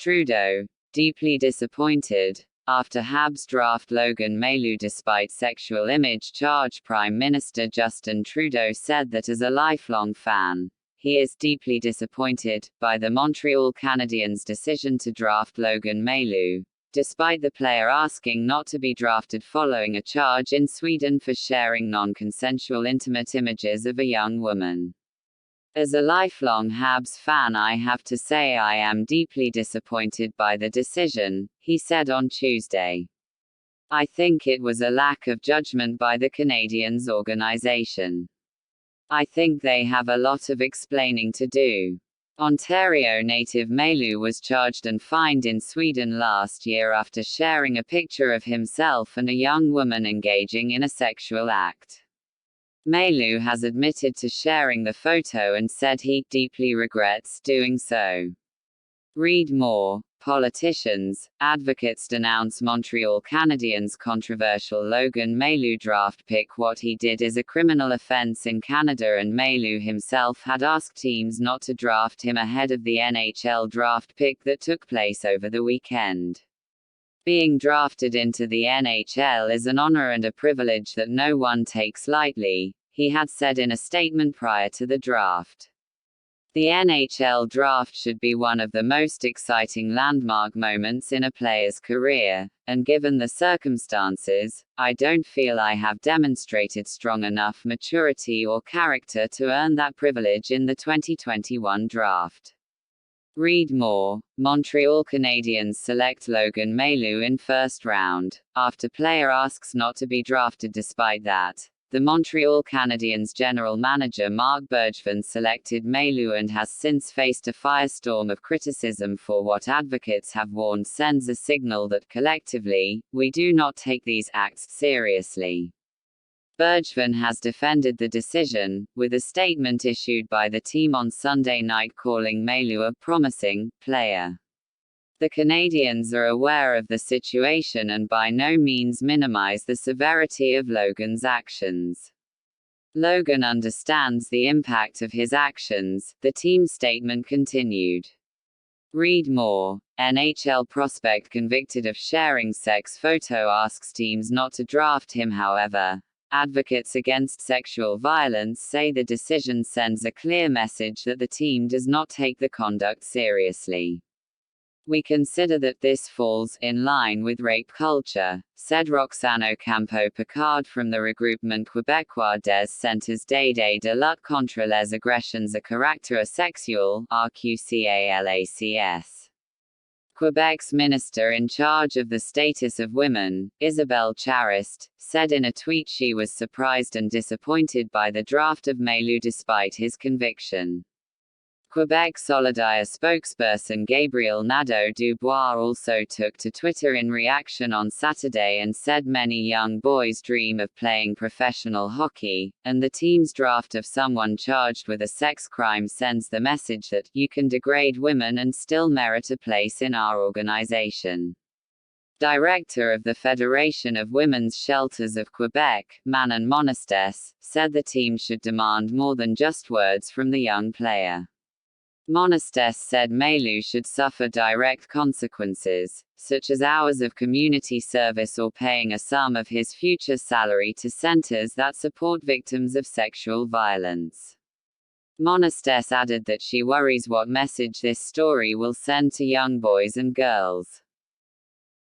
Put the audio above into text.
Trudeau, deeply disappointed. After Habs draft Logan Mailloux despite sexual image charge, Prime Minister Justin Trudeau said that as a lifelong fan, he is deeply disappointed by the Montreal Canadiens' decision to draft Logan Mailloux, despite the player asking not to be drafted following a charge in Sweden for sharing non-consensual intimate images of a young woman. As a lifelong Habs fan, I have to say I am deeply disappointed by the decision, he said on Tuesday. I think it was a lack of judgment by the Canadiens organization. I think they have a lot of explaining to do. Ontario native Mailloux was charged and fined in Sweden last year after sharing a picture of himself and a young woman engaging in a sexual act. Mailloux has admitted to sharing the photo and said he deeply regrets doing so. Read more. Politicians, advocates denounce Montreal Canadiens' controversial Logan Mailloux draft pick. What he did is a criminal offense in Canada, and Mailloux himself had asked teams not to draft him ahead of the NHL draft pick that took place over the weekend. Being drafted into the NHL is an honor and a privilege that no one takes lightly, he had said in a statement prior to the draft. The NHL draft should be one of the most exciting landmark moments in a player's career, and given the circumstances, I don't feel I have demonstrated strong enough maturity or character to earn that privilege in the 2021 draft. Read more. Montreal Canadiens select Logan Mailloux in first round, after player asks not to be drafted. Despite that, the Montreal Canadiens general manager Marc Bergevin selected Mailloux and has since faced a firestorm of criticism for what advocates have warned sends a signal that collectively, we do not take these acts seriously. Bergevin has defended the decision, with a statement issued by the team on Sunday night calling Mailloux a promising player. The Canadiens are aware of the situation and by no means minimize the severity of Logan's actions. Logan understands the impact of his actions, the team statement continued. Read more. NHL prospect convicted of sharing sex photo asks teams not to draft him. However, advocates against sexual violence say the decision sends a clear message that the team does not take the conduct seriously. We consider that this falls in line with rape culture, said Roxane Ocampo-Picard from the regroupement québécois des Centres d'aide de lutte contre les agressions à caractère sexuel (RQCALACS). Quebec's minister in charge of the status of women, Isabelle Charest, said in a tweet she was surprised and disappointed by the draft of Mailloux despite his conviction. Quebec Solidaire spokesperson Gabriel Nadeau-Dubois also took to Twitter in reaction on Saturday and said many young boys dream of playing professional hockey, and the team's draft of someone charged with a sex crime sends the message that you can degrade women and still merit a place in our organization. Director of the Federation of Women's Shelters of Quebec, Manon Monestès, said the team should demand more than just words from the young player. Monestès said Mailloux should suffer direct consequences, such as hours of community service or paying a sum of his future salary to centers that support victims of sexual violence. Monestès added that she worries what message this story will send to young boys and girls.